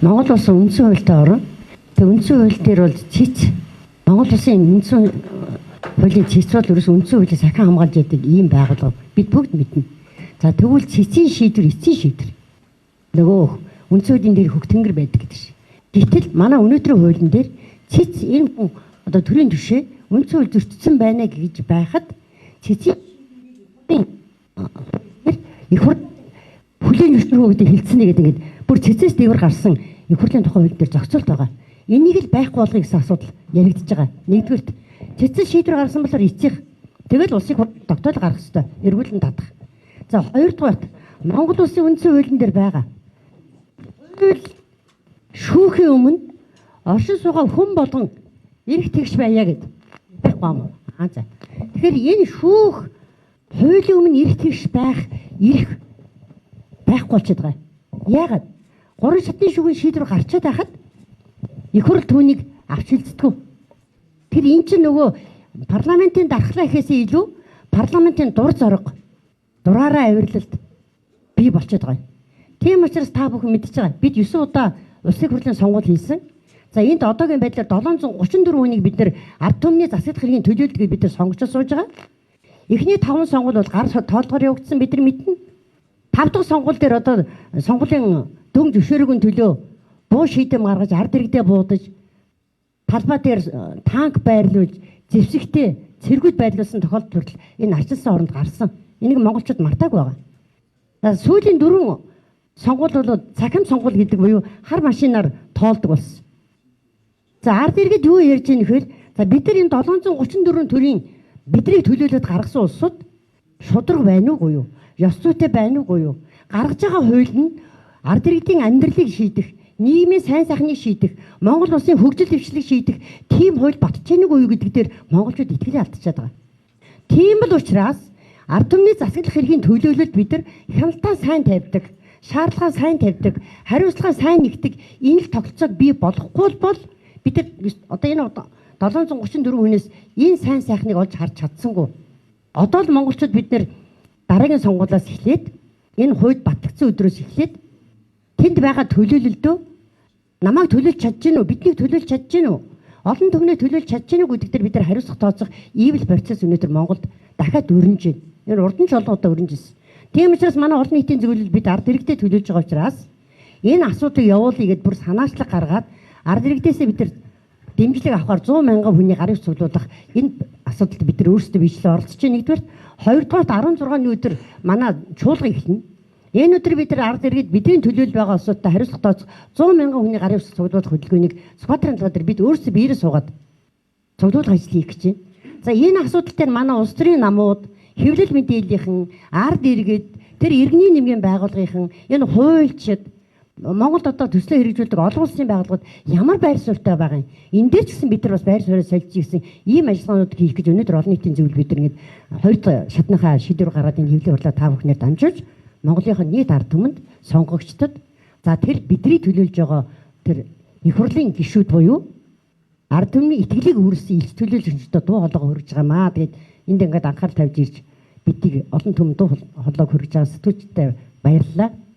Монгол улсын үндсэн хуультай орон. Тэг үндсэн хууль дээр бол цэц Монгол улсын үндсэн хуулийн цэц бол ерөөс үндсэн хуулийг сахин хамгаалж яадаг ийм байгууллага бид бүгд мэднэ. За тэгвэл цэцийн шийдвэр эцсийн шийдвэр. Нөгөө үндсэн хуулийн дээр хөг тэнгэр байдаг гэдэг шиг. Гэтэл манай өнөөдрийн хуулийн дээр цэц энэ хүн одоо төрийн түвшээ үндсэн хууль зөрчсөн байна гэж байхад цэцийн их хүлийн өвчнөр хөвгөдө хилцэнэ гэдэг ингээд бүр цэцээс дэвэр гарсан их хурлын тухай хууль дээр зохицуулт байгаа. Энийг л байхгүй болгох гэсэн асуудал яригдж байгаа. Нэгдүгürt цэцэн шийдвэр гаргасан болохоор эцсих тэгэл улсыг тогтоол гаргах хэрэгтэй. Эргүүлэн татах. За хоёрдугаарт Монгол улсын үндсэн хуулийн дээр байгаа. Хууль шүүхийн өмнө оршин суугаа хүн болгон эрх тэгш байя гэд байхгүй юм. За. Тэгэхээр энэ шүүх хуулийн өмнө эрх тэгш байх эрх байхгүй болчиход байгаа. Яагаад? 3 шатны шүүхийн шийдвэр гарчаад байхад их хурл түүнийг авч хилцдэг. Тэр эн чинь нөгөө парламентын дархлаа ихээсээ илүү парламентын дур зориг дураараа авирлалт бий болчиход байгаа. Тийм учраас та бүхэн мэдчихэж байгаа. Бид 9 удаа улсын хурлын сонгуул хийсэн. За энд одоогийн байдлаар 734 хүнийг бид нэр ард түмний засаг хэргийн төлөөлөлтөд бид нар сонгож сууж байгаа. Эхний 5 сонгуул бол гар тоолгоор явагдсан бид нар мэднэ. 5 дахь сонгуул дээр одоо сонгуулийн дөнгө зөвшөөрөөгийн төлөө буу шийдэм гаргаж ард иргэдээ буудаж талбай дээр танк байрлуулж зэвсэгтэй цэргүүд байрлуулсан тохиолдол хүртэл энэ арчилсан оронд гарсан. Энийг монголчууд мартаагүй байгаа. Сүүлийн 4 сонгуул бол цахим сонгуул гэдэг буюу хар машинаар тоолдог болсон. За ард иргэд юу ярьж байгаа нөхөр за бид нар энэ 734 төрлийн биднийг төлөөлөд гаргасан улсууд шудраг байна уугүй юу? Ёс зүйтэй байна уугүй юу? Гаргаж байгаа хууль нь ард иргэдийн амьдралыг шийдэх, нийгмийн сайн сайхныг шийдэх, Монгол улсын хөгжил дэвшлиг шийдэх тийм хууль батж гэнэг үү гэдэг дээр монголчууд итгэлээ алдчихад байгаа. Тийм л учраас ард түмний засаглах хэргийн төлөөлөлд бид нар хяналтаа сайн тавьдаг, шаардлага сайн тавьдаг, хариуцлага сайн нэгдэг энэ л тогтолцоог бий болохгүй бол бид нар одоо энэ 734 хүнээс энэ сайн сайхныг олж харж чадсангүй. Одоо л монголчууд бид нар дараагийн сонгуулиас эхлээд энэ хууль батгдсан өдрөөс эхлээд тэнд байгаа төлөөлөлдөө намайг төлөөлж чадж гинүү, биднийг төлөөлж чадж гинүү, олон түмний төлөөлж чадж гинүү гэдэг дээр бид нар хариуцлага тооцох ийвэл процесс өнөөдөр Монголд дахиад өрнөж байна. Энэ урд нь ч олон удаа өрнөж ирсэн. Тийм учраас манай олон нийтийн зөвлөл бид ард иргэдэд төлөөлж байгаа учраас энэ асуудыг явуулъя гэд бүр санаачлаг гаргаад ард иргэдээсээ бид нар дэмжлэг авахар 100 мянган хүний гарын цуглуулах энэ асуудалд бид нар өөрсдөө бичлээ оролцож байна. Нэгдүгээр, хоёрдугаар 16-ны өдөр манай чуулга эхэлнэ. Энэ өдөр бид нар ард иргэд бидний төлөөлөл байгаа асуудалтай хариуцлага тооцох 100 мянган хүний гарын цуглуулах хөдөлгөөнийг Сүхбаатарын талбай дээр бид өөрсдөө биеэрээ суугаад цуглуулах ажил хийх гэж байна. За энэ асуудал дээр манай улс төрийн намууд, хэвлэл мэдээллийнхэн, ард иргэд, тэр иргэний нэмгийн байгууллагынхан, энэ хуульчид Монголд одоо төслөө хэрэгжүүлдэг олон улсын байгууллагууд ямар байр суурьтай байгаа юм. Энэ дээр ч гэсэн бид нар бас байр суурийг солилцох гэсэн ийм ажиллагаанууд хийх гэж өнөөдөр олон нийтийн зөвлөл бид нар ингээд хоёр шатныхаа шийдвэр гаргаад энэ хэвлэл хурлаа та бүхнээр дамжуулж Монголынхоо нийт ард түмэнд сонгогчдод за тэр бидний төлөөлж байгаа тэр их хурлын гишүүд буюу ард түмний итгэлийг үүрсэн илс төлөөлөгчдөө дуу хоолойгоо хөргөж байгаа маа. Тэгээд энд ингээд анхаарал тавьж ирж бидийг олон түмэнд дуу хоолойг хөргөж байгаа сэтгүүлчтэй баярлалаа.